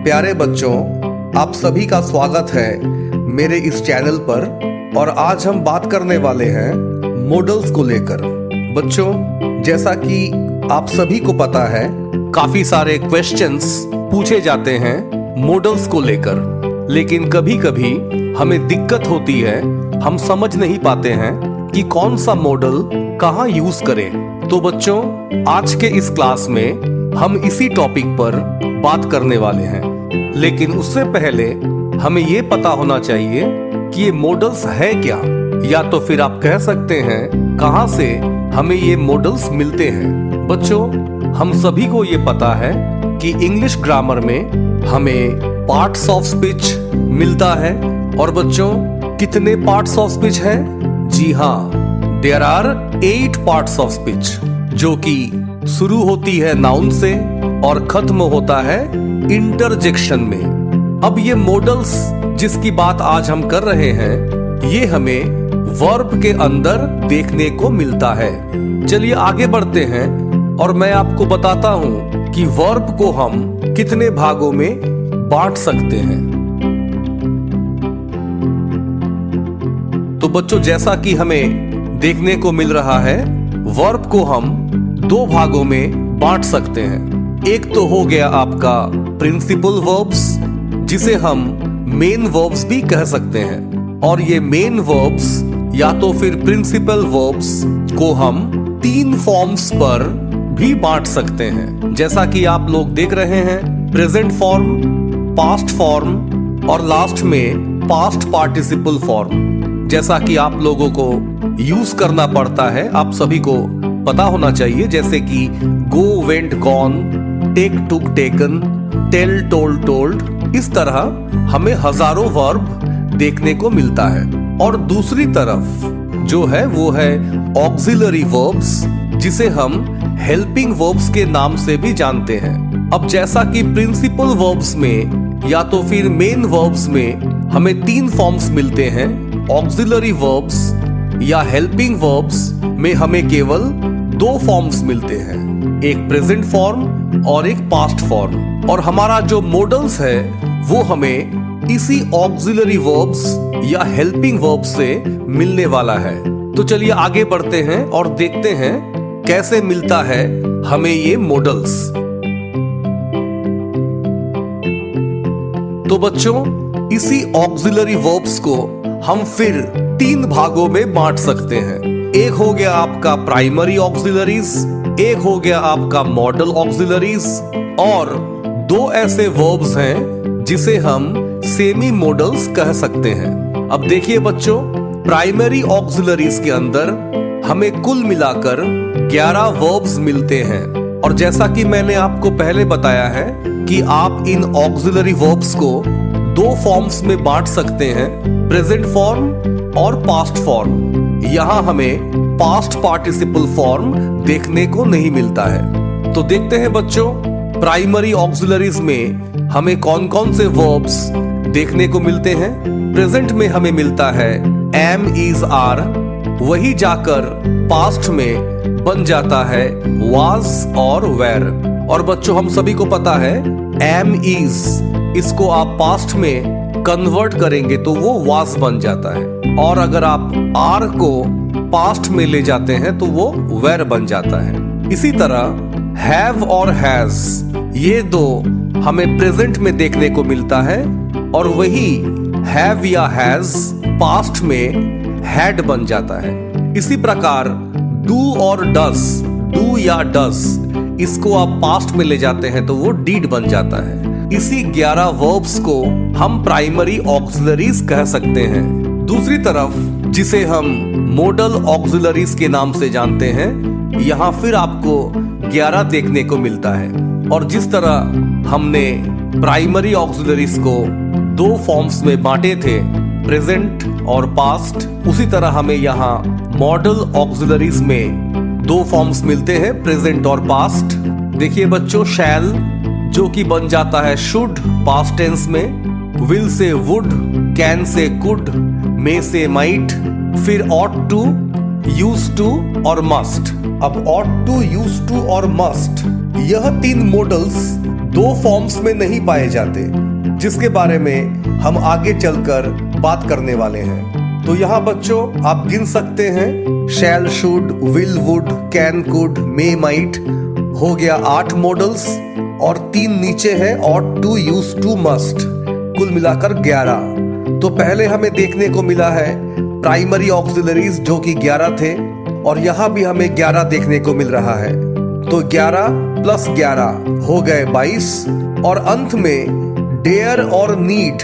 प्यारे बच्चों, आप सभी का स्वागत है मेरे इस चैनल पर। और आज हम बात करने वाले हैं मॉडल्स को लेकर। बच्चों, जैसा कि आप सभी को पता है, काफी सारे क्वेश्चंस पूछे जाते हैं मॉडल्स को लेकर, लेकिन कभी कभी हमें दिक्कत होती है, हम समझ नहीं पाते हैं कि कौन सा मॉडल कहाँ यूज करें। तो बच्चों, आज के इस क्लास में हम इसी टॉपिक पर बात करने वाले हैं। लेकिन उससे पहले हमें ये पता होना चाहिए कि ये मॉडल्स है क्या, या तो फिर आप कह सकते हैं कहां से हमें ये मॉडल्स मिलते हैं। बच्चों, हम सभी को ये पता है कि इंग्लिश ग्रामर में हमें पार्ट्स ऑफ स्पीच मिलता है। और बच्चों, कितने पार्ट्स ऑफ स्पीच हैं? जी हाँ, there are 8 parts of speech, जो कि शुरू होती है नाउन से और खत्म होता है इंटरजेक्शन में। अब ये मॉडल्स जिसकी बात आज हम कर रहे हैं, ये हमें वर्ब के अंदर देखने को मिलता है। चलिए आगे बढ़ते हैं और मैं आपको बताता हूं कि वर्ब को हम कितने भागों में बांट सकते हैं। तो बच्चों, जैसा कि हमें देखने को मिल रहा है, वर्ब को हम 2 भागों में बांट सकते हैं। एक तो हो गया आपका प्रिंसिपल वर्ब्स, जिसे हम मेन वर्ब्स भी कह सकते हैं। और ये मेन वर्ब्स या तो फिर प्रिंसिपल वर्ब्स को हम 3 फॉर्म्स पर भी बांट सकते हैं। जैसा कि आप लोग देख रहे हैं, प्रेजेंट फॉर्म, पास्ट फॉर्म और लास्ट में पास्ट पार्टिसिपल फॉर्म। जैसा कि आप लोगों को यूज करना पड़ता है, आप सभी को पता होना चाहिए, जैसे कि गो, वेंट, गॉन, टेक, टुक, टेकन, टेल, टोल्ड, टोल्ड। इस तरह हमें हजारों वर्ब देखने को मिलता है। और दूसरी तरफ जो है वो है ऑक्सिलरी वर्ब्स, जिसे हम हेल्पिंग वर्ब्स के नाम से भी जानते हैं। अब जैसा कि प्रिंसिपल वर्ब्स में या तो फिर मेन वर्ब्स में हमें 3 फॉर्म्स मिलते हैं, ऑक्सिलरी वर्ब्स या हेल्पिंग वर्ब्स में हमें केवल 2 फॉर्म्स मिलते हैं, एक प्रेजेंट फॉर्म और एक पास्ट फॉर्म। और हमारा जो मॉडल्स है वो हमें इसी ऑक्सिलरी वर्ब्स या हेल्पिंग वर्ब्स से मिलने वाला है। तो चलिए आगे बढ़ते हैं और देखते हैं कैसे मिलता है हमें ये मॉडल्स। तो बच्चों, इसी ऑक्सिलरी वर्ब्स को हम फिर 3 भागों में बांट सकते हैं। एक हो गया आपका प्राइमरी ऑक्सिलरीज, एक हो गया आपका मॉडल ऑक्सिलरीज, और 2 ऐसे वर्ब्स हैं जिसे हम सेमी मॉडल्स कह सकते हैं। अब देखिए बच्चों, प्राइमरी ऑक्सिलरीज के अंदर हमें कुल मिलाकर 11 वर्ब्स मिलते हैं। और जैसा कि मैंने आपको पहले बताया है कि आप इन ऑक्सिलरी वर्ब्स को 2 फॉर्म्स में बांट सकते हैं, प्रेजेंट फॉर्म और पास्ट फॉर्म। यहां हमें पास्ट पार्टिसिपल फॉर्म देखने को नहीं मिलता है। तो देखते हैं बच्चों, प्राइमरी ऑक्सिलरीज में हमें कौन कौन से वर्ब्स देखने को मिलते हैं। प्रेजेंट में हमें मिलता है एम, इज, आर। वही जाकर पास्ट में बन जाता है वाज और वेर। और बच्चों, हम सभी को पता है एम, इज, इसको आप पास्ट में कन्वर्ट करेंगे तो वो वाज बन जाता है, और अगर आप आर को पास्ट में ले जाते हैं तो वो वेर बन जाता है। इसी तरह हैव और हैज, ये 2 हमें प्रेजेंट में देखने को मिलता है, और वही हैव या हैज पास्ट में हैड बन जाता है। इसी प्रकार डू और डज, डू या डज, इसको आप पास्ट में ले जाते हैं तो वो डीड बन जाता है। इसी 11 वर्ब्स को हम प्राइमरी ऑक्सिलरीज कह सकते हैं। दूसरी तरफ जिसे हम मॉडल ऑक्सिलरीज के नाम से जानते हैं, यहाँ फिर आपको 11 देखने को मिलता है। और जिस तरह हमने प्राइमरी ऑक्सिलरीज को 2 फॉर्म्स में बांटे थे, प्रेजेंट और पास्ट, उसी तरह हमें यहाँ मॉडल ऑक्सिलरीज में 2 फॉर्म्स मिलते हैं, प्रेजेंट और पास्ट। देखिए बच्चों, शैल जो कि बन जाता है शुड पास्ट टेंस में, विल से वुड, कैन से कुड, मे से माइट, फिर ऑट टू, यूज टू और मस्ट। अब ऑट टू, यूज टू और मस्ट, यह 3 मॉडल्स दो फॉर्म्स में नहीं पाए जाते, जिसके बारे में हम आगे चलकर बात करने वाले हैं। तो यहाँ बच्चों आप गिन सकते हैं, shall, should, will, would, can, could, may, might, हो गया 8 मॉडल्स और 3 नीचे हैं, ought to, use to, must, कुल मिलाकर 11। तो पहले हमें देखने को मिला है प्राइमरी ऑक्सिलरीज जो कि 11 थे, और यहाँ भी हमें 11 देखने को मिल रहा है। तो 11 + 11 हो गए 22, और अंत में डेयर और नीड,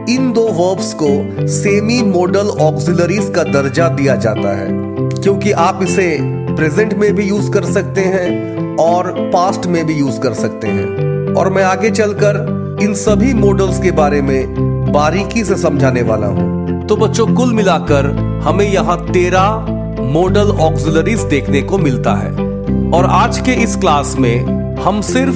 इन दो वर्ब्स को सेमी मॉडल ऑक्सिलरीज का दर्जा दिया जाता है, क्योंकि आप इसे प्रेजेंट में भी यूज कर सकते हैं और पास्ट में भी यूज कर सकते हैं। और मैं आगे चलकर इन सभी मॉडल्स के बारे में बारीकी से समझाने वाला हूं। तो बच्चों कुल मिलाकर हमें यहाँ 13 मॉडल ऑक्सिलरीज देखने को मिलता है, और आज के इस क्लास में हम सिर्फ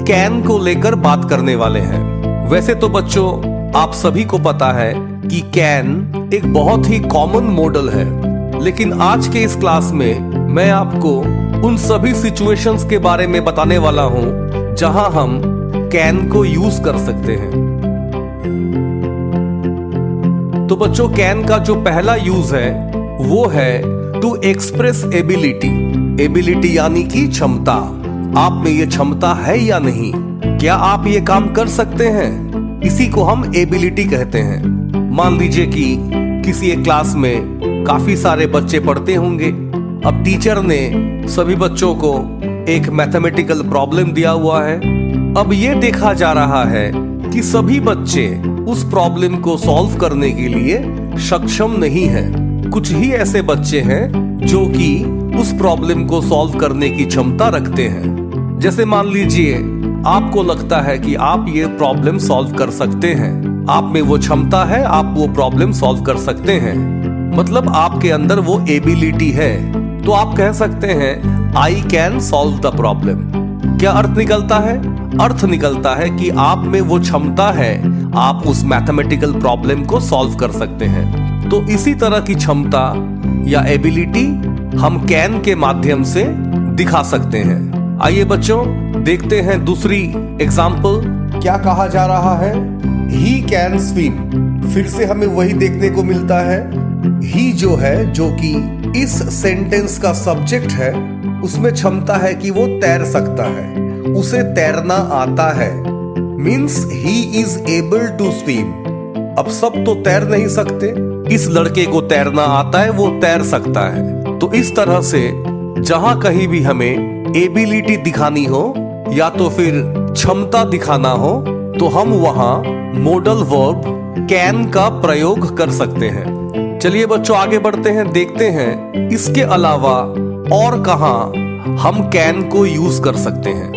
कैन को लेकर बात करने वाले हैं। वैसे तो बच्चों आप सभी को पता है कि कैन एक बहुत ही कॉमन मॉडल है, लेकिन आज के इस क्लास में मैं आपको उन सभी सिचुएशंस के बारे में बताने वाला हूं जहां हम कैन को यूज कर सकते हैं। तो बच्चों कैन का जो पहला यूज है वो है टू एक्सप्रेस एबिलिटी। एबिलिटी यानी कि क्षमता। आप में ये क्षमता है या नहीं, क्या आप ये काम कर सकते हैं, इसी को हम एबिलिटी कहते हैं। मान लीजिए कि किसी एक क्लास में काफी सारे बच्चे पढ़ते होंगे। अब टीचर ने सभी बच्चों को एक मैथमेटिकल प्रॉब्लम दिया हुआ है। अब ये देखा जा रहा है कि सभी बच्चे उस प्रॉब्लम को सॉल्व करने के लिए सक्षम नहीं हैं। कुछ ही ऐसे बच्चे हैं जो कि उस प्रॉब्लम को सॉल्व करने की क्षमता रखते हैं। जैसे मान लीजिए आपको लगता है कि आप ये प्रॉब्लम सॉल्व कर सकते हैं, आप में वो क्षमता है, आप वो प्रॉब्लम सॉल्व कर सकते हैं, मतलब आपके अंदर वो एबिलिटी है। तो आप कह सकते हैं I can solve the problem. क्या अर्थ निकलता है? अर्थ निकलता है कि आप में वो क्षमता है, आप उस मैथमेटिकल प्रॉब्लम को सॉल्व कर सकते हैं। तो इसी तरह की क्षमता या एबिलिटी हम कैन के माध्यम से दिखा सकते हैं। आइए बच्चों देखते हैं दूसरी एग्जाम्पल। क्या कहा जा रहा है? He can swim. फिर से हमें वही देखने को मिलता है। ही जो है, जो कि इस सेंटेंस का सब्जेक्ट है, उसमें क्षमता है कि वो तैर सकता है, उसे तैरना आता है। Means he is able to swim. अब सब तो तैर नहीं सकते, इस लड़के को तैरना आता है, वो तैर सकता है। तो इस तरह से जहां कहीं भी हमें एबिलिटी दिखानी हो या तो फिर क्षमता दिखाना हो, तो हम वहां मॉडल वर्ब कैन का प्रयोग कर सकते हैं। चलिए बच्चों आगे बढ़ते हैं, देखते हैं इसके अलावा और कहां हम कैन को यूज कर सकते हैं।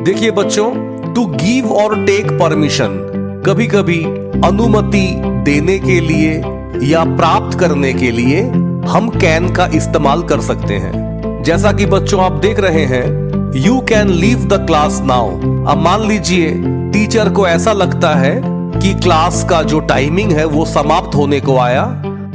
देखिए बच्चों, टू गिव और टेक परमिशन, कभी कभी अनुमति देने के लिए या प्राप्त करने के लिए हम कैन का इस्तेमाल कर सकते हैं। जैसा कि बच्चों आप देख रहे हैं, you can leave the class now. अब मान लीजिए टीचर को ऐसा लगता है कि क्लास का जो टाइमिंग है वो समाप्त होने को आया।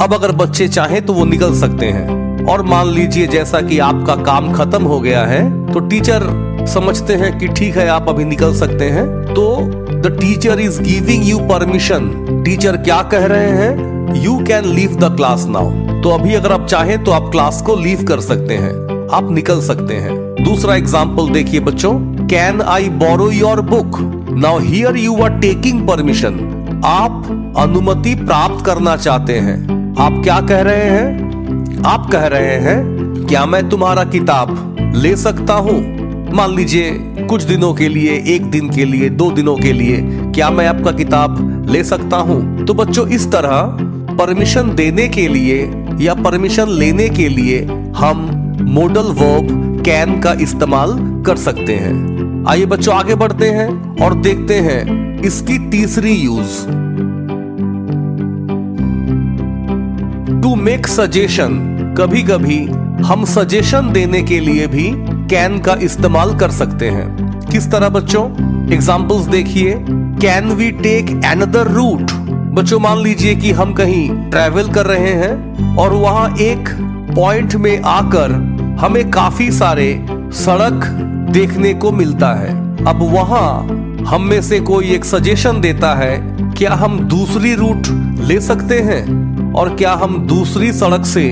अब अगर बच्चे चाहें तो वो निकल सकते हैं। और मान लीजिए जैसा कि आपका काम खत्म हो गया है, तो टीचर समझते हैं कि ठीक है आप अभी निकल सकते हैं। तो the teacher is giving you permission. Teacher क्या कह रहे हैं? You can leave the class now. तो अभी अगर आप चाहें तो आप क्लास को लीव कर सकते हैं, आप निकल सकते हैं। दूसरा एग्जाम्पल देखिए बच्चों, can I borrow your book. Now here you are taking permission. आप अनुमति प्राप्त करना चाहते हैं। आप क्या कह रहे हैं? आप कह रहे हैं क्या मैं तुम्हारा किताब ले सकता हूं? मान लीजिए कुछ दिनों के लिए, 1 दिन के लिए, 2 दिनों के लिए, क्या मैं आपका किताब ले सकता हूं? तो बच्चों इस तरह परमिशन देने के लिए या परमिशन लेने के लिए हम मॉडल वर्ब कैन का इस्तेमाल कर सकते हैं। आइए बच्चों आगे बढ़ते हैं और देखते हैं इसकी तीसरी यूज, टू मेक सजेशन। कभी कभी हम सजेशन देने के लिए भी कैन का इस्तेमाल कर सकते हैं। किस तरह बच्चों? एग्जाम्पल्स देखिए, can we take another route. बच्चों मान लीजिए कि हम कहीं ट्रैवल कर रहे हैं और वहां एक पॉइंट में आकर हमें काफी सारे सड़क देखने को मिलता है। अब वहां हम में से कोई एक सजेशन देता है, क्या हम दूसरी रूट ले सकते हैं और क्या हम दूसरी सड़क से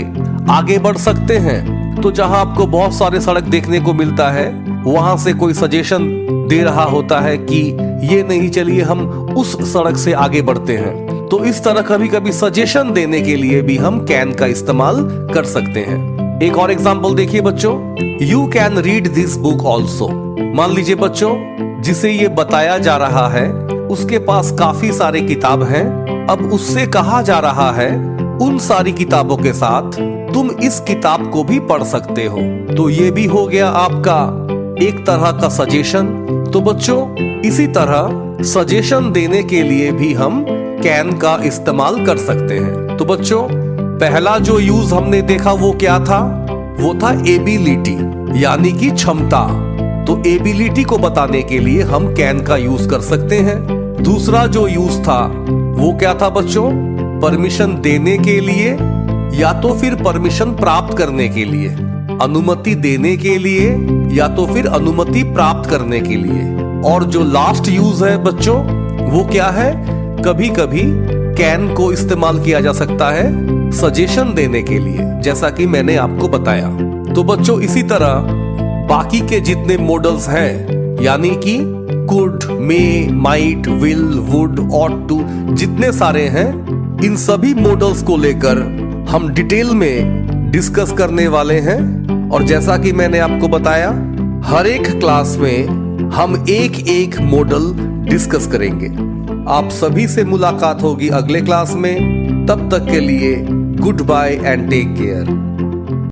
आगे बढ़ सकते हैं। तो जहां आपको बहुत सारे सड़क देखने को मिलता है, वहां से कोई सजेशन दे रहा होता है कि ये नहीं, चलिए हम उस सड़क से आगे बढ़ते हैं। तो इस तरह कभी कभी सजेशन देने के लिए भी हम कैन का इस्तेमाल कर सकते हैं। एक और एग्जाम्पल देखिए बच्चों, you can read this book also. मान लीजिए बच्चों, जिसे ये बताया जा रहा है उसके पास काफी सारे किताब हैं। अब उससे कहा जा रहा है उन सारी किताबों के साथ तुम इस किताब को भी पढ़ सकते हो। तो ये भी हो गया आपका एक तरह का सजेशन। तो बच्चों, इसी तरह सजेशन देने के लिए भी हम कैन का इस्तेमाल कर सकते हैं। तो बच्चों, पहला जो यूज हमने देखा वो क्या था? वो था एबिलिटी, यानी कि क्षमता। तो एबिलिटी को बताने के लिए हम कैन का यूज कर सकते हैं। दूसरा जो यूज था वो क्या था बच्चों? परमिशन देने के लिए या तो फिर परमिशन प्राप्त करने के लिए, अनुमति देने के लिए या तो फिर अनुमति प्राप्त करने के लिए। और जो लास्ट यूज है बच्चों, वो क्या है? कभी कभी कैन को इस्तेमाल किया जा सकता है सजेशन देने के लिए, जैसा कि मैंने आपको बताया। तो बच्चों, इसी तरह बाकी के जितने मॉडल्स हैं, यानी कि could, may, might, will, would, ought to, जितने सारे हैं, इन सभी मॉडल्स को लेकर हम डिटेल में डिस्कस करने वाले हैं। और जैसा कि मैंने आपको बताया, हर एक क्लास में हम एक एक मॉडल डिस्कस करेंगे। आप सभी से मुलाकात होगी अगले क्लास में। तब तक के लिए goodbye and take care.